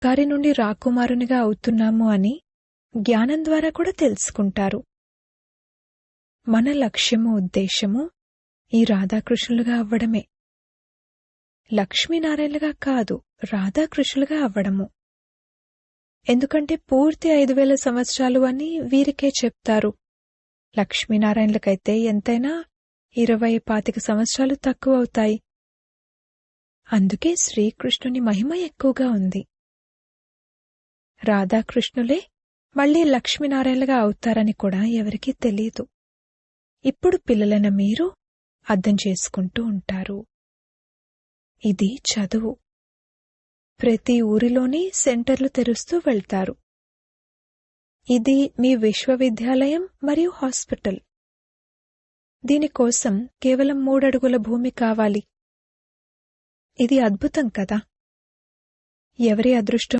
గారి నుండి రాకుమారునిగా అవుతున్నాము అని జ్ఞానం ద్వారా కూడా తెలుసుకుంటారు. మన లక్ష్యము, ఉద్దేశము ఈ రాధాకృష్ణులుగా అవ్వడమే. లక్ష్మీనారాయణలుగా కాదు, రాధాకృష్ణులుగా అవ్వడము. ఎందుకంటే పూర్తి 5000 సంవత్సరాలు అని వీరికే చెప్తారు. లక్ష్మీనారాయణలకైతే ఎంతైనా 20-25 సంవత్సరాలు తక్కువ అవుతాయి. అందుకే శ్రీకృష్ణుని మహిమ ఎక్కువగా ఉంది. రాధాకృష్ణులే మళ్లీ లక్ష్మీనారాయణలుగా అవుతారని కూడా ఎవరికీ తెలీదు. ఇప్పుడు పిల్లలైన మీరు అర్థం చేసుకుంటూ ఉంటారు. ఇది చదువు. ప్రతి ఊరిలోని సెంటర్లు తెరుస్తూ వెళ్తారు. ఇది మీ విశ్వవిద్యాలయం మరియు హాస్పిటల్. దీనికోసం కేవలం 3 అడుగుల భూమి కావాలి. ఇది అద్భుతం కదా. ఎవరి అదృష్టం